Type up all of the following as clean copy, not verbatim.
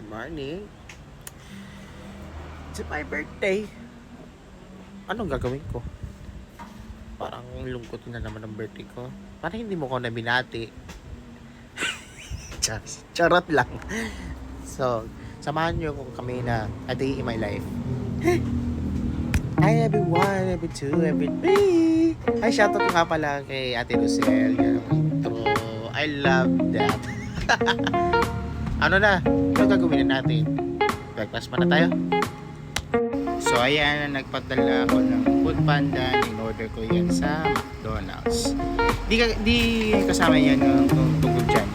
Good morning. It's my birthday. Anong gagawin ko? Parang lungkot na naman ang birthday ko. Parang hindi mo ko na binati. Charot lang. So, samahan niyo ko kami na a day in my life. Hi everyone, every two, every three. Hi, shoutout ko nga pala kay Ate Lucel. Yung intro. I love that. Ano na? Ano gagawin na natin? Breakfast pa na tayo? So ayan, nagpadala ako ng food panda. In-order ko yan sa McDonald's. Di kasama yan ng tungkol dyan.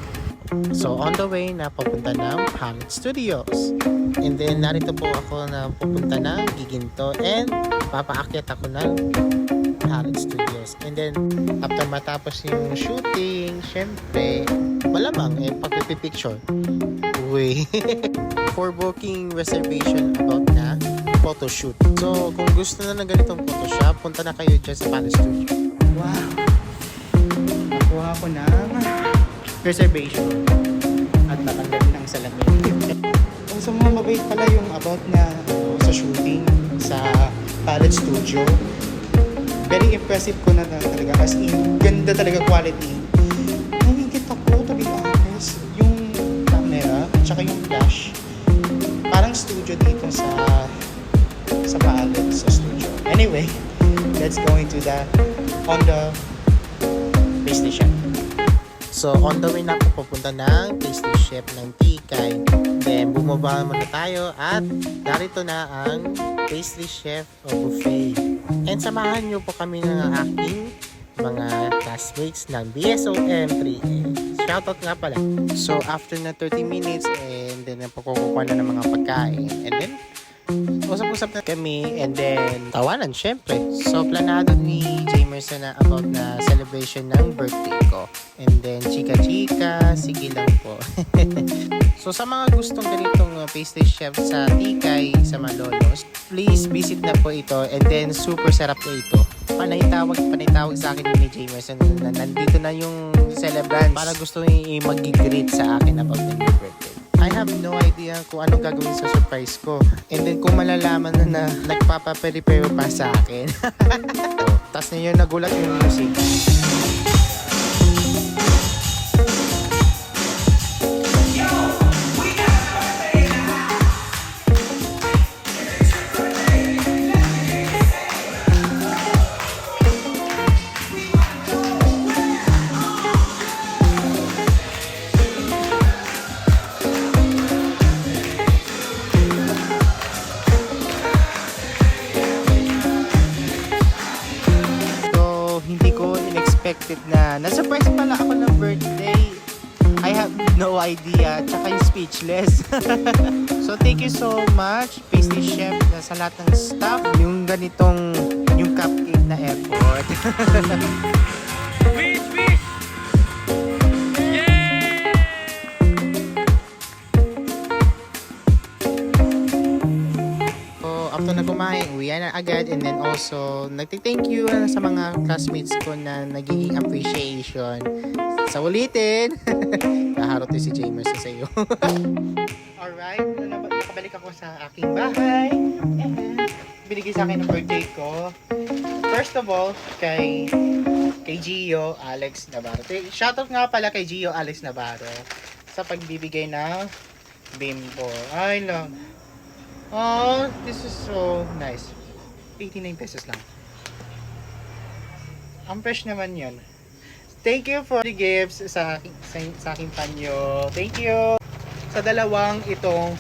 So on the way na papunta ng Planet Studios. And then narito po ako na pupunta ng Giginto. And papaakyat ako ng Planet Studios. And then after matapos yung shooting, syempre malamang pagpipicture. Uy. For booking reservation about na photoshoot. So, kung gusto na ng ganitong photoshop, punta na kayo dyan sa Planet Studio. Wow! Nakuha ko ng reservation at natanggal ng salamin. So, mga mabait pala yung about na sa shooting sa Planet Studio. Very impressive ko na talaga. As in, ganda talaga quality. Namingkit ako, to be honest. Yung camera, tsaka yung flash. Parang studio dito sa Planet sa studio. Anyway, let's go into the Honda pastry shop. So, on the way na po pupunta ng pastry shop ng Tikay. Then, bumaba muna tayo at narito na ang pastry chef o buffet. And samahan nyo po kami ng aking mga classmates ng BSOM 3A. Shoutout nga pala. So, after na 30 minutes, and then pagkukuha na ng mga pagkain. And then, usap-usap na kami, and then tawanan syempre. So planado ni Jamerson na about na celebration ng birthday ko. And then chika-chika, sige lang po. So sa mga gustong ganitong pastry chef sa Tikay, sa Malolos, please visit na po ito, and then super sarap na ito. Panaytawag sa akin ni Jamerson na nandito na yung celebrant para gusto mag-greet sa akin about my birthday. I have no idea kung anong gagawin sa surprise ko. And then kung malalaman na nagpapa-prepare pa sa akin. Tapos na yun, nagulat yung music. Na-surprise pala ako ng birthday. I have no idea. Tsaka yung speechless. So thank you so much, pastry chef, na sa lahat ng staff. Yung ganitong, yung cupcake na effort. Wish! Wish! Yay! So after na kumain, uwian na agad. And then also, nagtithank you sa mga classmates ko na nagiging appreciation. Sa ulitin, naharot si Jamerson sa iyo. Alright, nakabalik ako sa aking bahay. And binigay sa akin ng birthday ko. First of all, kay Gio Alex Navarro. Shoutout nga pala kay Gio Alex Navarro sa pagbibigay ng bimbo. I love. Oh, this is so nice. 89 pesos lang. Ang fresh naman yun. Thank you for the gifts sa aking panyo. Thank you sa dalawang itong,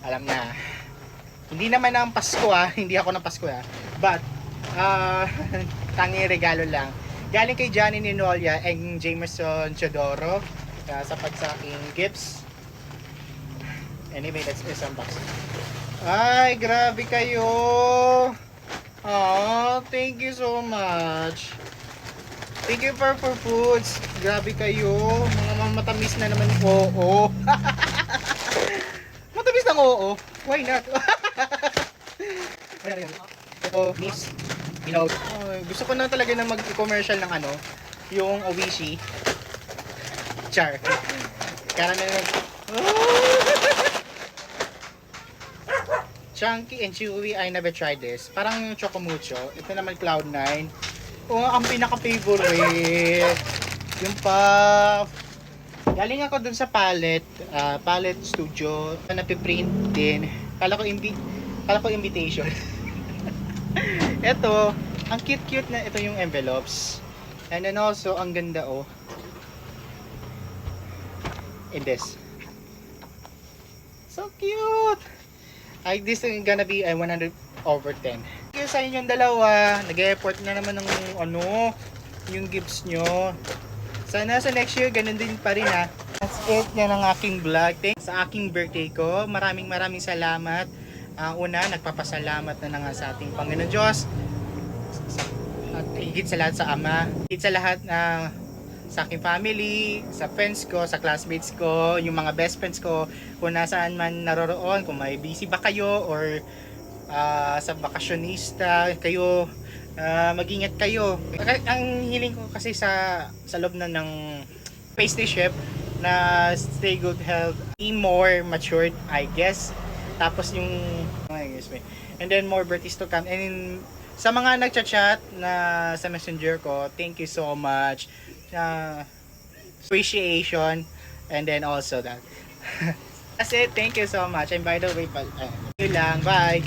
alam na, hindi naman ang Pasko hindi ako ng Pasko but tanging regalo lang. Galing kay Johnny Ninolia and Jamerson Chodoro sa pagsaking gifts. Anyway, let's unbox. Ay, grabe kayo. Oh, thank you so much. Thank you for foods. Grabe kayo. Mga matamis na naman. Oo. Matamis ng oo. Why not? Ito, miss. Gusto ko na talaga na mag-commercial ng yung Oishi. Char. Caramel. Chunky and chewy, I never tried this. Parang yung Chocomucho. Ito naman Cloud9. Oh, ang pinaka-favorite. Yung puff. Galing ako dun sa Palette Studio. Napiprint din. Kala ko invitation. Ito, ang cute-cute na ito yung envelopes. And then also, ang ganda oh. In this. So cute! This is gonna be a 100/10. Thank you sa inyong dalawa. Nag-effort na naman ng yung gifts nyo. Sana sa next year, ganun din pa rin ha. That's it yan ang aking vlog. Thanks sa aking birthday ko. Maraming salamat. Una, nagpapasalamat na nga sa ating Panginoon Diyos. At higit sa lahat sa Ama. Higit sa lahat sa aking family, sa friends ko, sa classmates ko, yung mga best friends ko, kung nasaan man naroroon, kung may busy ba kayo or sa bakasyonista kayo, mag-ingat kayo. Ang hiling ko kasi sa loob na ng pastry chef na stay good health, be more matured, I guess. Tapos yung and then more birthdays to come. And sa mga nagchat-chat na sa messenger ko, thank you so much. Appreciation, and then also that. That's it. Thank you so much. And by the way, yun lang. Bye.